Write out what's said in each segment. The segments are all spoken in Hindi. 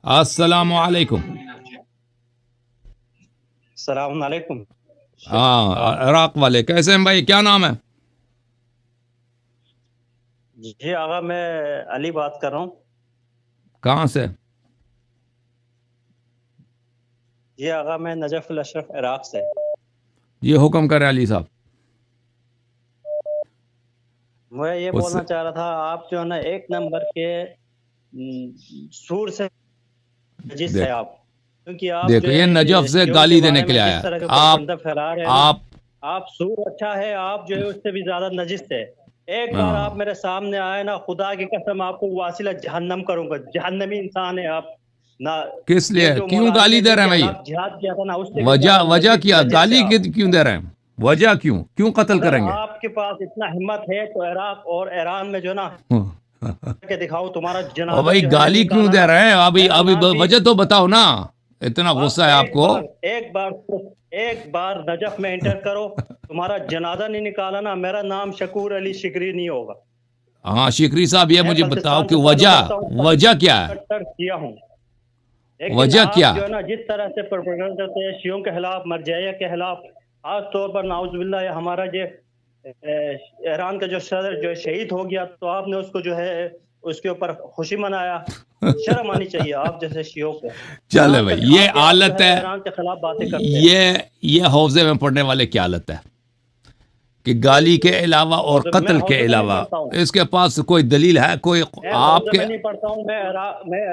अस्सलामु अलैकुम। सलाम अलैकुम। हाँ, इराक वाले कैसे हैं भाई, क्या नाम है? जी आगा, मैं अली बात कर रहा हूँ। कहाँ से? जी आगा, मैं नजफ अल अशरफ इराक से। ये हुक्म करे अली साहब। मैं ये उससे बोलना चाह रहा था, आप जो है ना एक नंबर के सूर से नजिस है देख आप, क्योंकि आप जो देखो, ये है नजफ से शियों के गाली देने बारे के में लिए जिस आया। तरह के आप प्रोपगंडा फैला रहे हैं ना, आप आप सूर अच्छा है, आप जो है उससे भी ज्यादा नजिस है। एक बार आप हाँ, मेरे सामने आए ना, खुदा की कसम आपको वासिला जहन्नम करूंगा। जहन्नमी इंसान है आप ना। किस ये लिए जो क्यों मौलावी गाली ने दे रहे जिनके हैं भाई? खिलाफ जिहाद किया था ना, उससे भी वजह ज्यादा वजह नजिस क्या, नजिस है गाली आप। क्यों दे रहे हैं? वजह क्यों क्यों कत्ल अगर करेंगे? आपके पास इतना हिम्मत है तो इराक और ईरान में जो है ना के दिखाओ, तुम्हारा और जनाजा भाई जो है ना गाली क्यों निकाला दे ना। रहे हैं? अभी मेरा अभी नाम भी, वजह तो बताओ ना। इतना आप गुस्सा है एक आपको? बार एक बार नजफ में एंटर करो, तुम्हारा जनाजा नहीं निकाला ना, मेरा नाम शकूर अली शिकरी नहीं होगा। हाँ, शिकरी साहब, ये मैं मुझे बताओ बल्तिस्तान कि से ताल्लुक वजह रखता हूँ, वजह क्या है? कट्टर किया हूँ। लेकिन वजह आप क्या? जो है ना जिस तरह से प्रोपेगेंडा करते हैं शियों के खिलाफ, मरजिया के खिलाफ, खास तौर पर नाउजुबिल्लाह हमारा जो ईरान का जो सदर जो शहीद हो गया, तो आपने उसको जो है उसके ऊपर खुशी मनाया। शर्म आनी चाहिए आप जैसे शियों को। चले यहाँ भाई, तक ये आके आप जो हालत है है। ईरान के खिलाफ बातें करते हैं। ये हौजे में पढ़ने वाले की हालत है कि गाली के अलावा और मैं कत्ल के हौजे में नहीं अलावा पढ़ता हूँ। इसके पास कोई दलील है कोई? मैं हौजे आपके में नहीं पढ़ता हूँ। मैं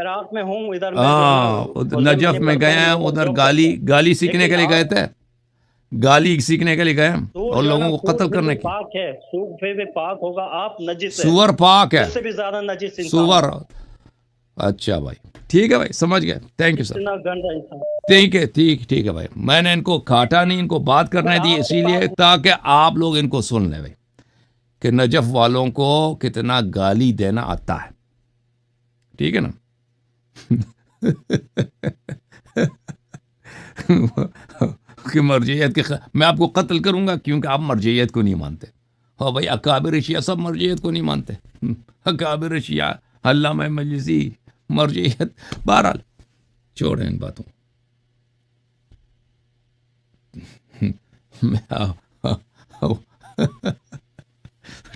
इराक में हूँ। इधर मैं जो है ना हाँ, हौजे में नजफ नहीं में पढ़ता गए हूँ, हैं, लोगों उधर जोक गाली करता हूँ। गाली सीखने के लेकिन लिए गए आप, थे। गाली सीखने के लिए गए हैं सूर और जो है ना, लोगों को सूर कत्ल फिर भी करने की। पाक है, सूर फिर भी पाक होगा। आप नजिस है, सुअर पाक है। उससे भी ज्यादा नजिस इंसान सुअर। है। अच्छा भाई, ठीक है भाई, समझ गए, थैंक यू सर। इतना गंदा इंसान। ठीक है, ठीक है भाई, मैंने इनको काटा नहीं, इनको बात मैं करने दी आपके इसीलिए पास, ताकि आप लोग इनको सुन लें भाई कि नजफ वालों को कितना गाली देना आता है। ठीक है ना? कि मर्जियत के मैं आपको कत्ल करूंगा क्योंकि आप मर्जियत को नहीं मानते। हाँ भाई, अकाबिर शिया सब मर्जियत को नहीं मानते। अकाबिर शिया, अल्लामा मजलिसी, मर्जियत। बहरहाल छोड़ें इन बातों।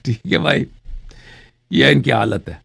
ठीक है भाई, ये इनकी हालत है।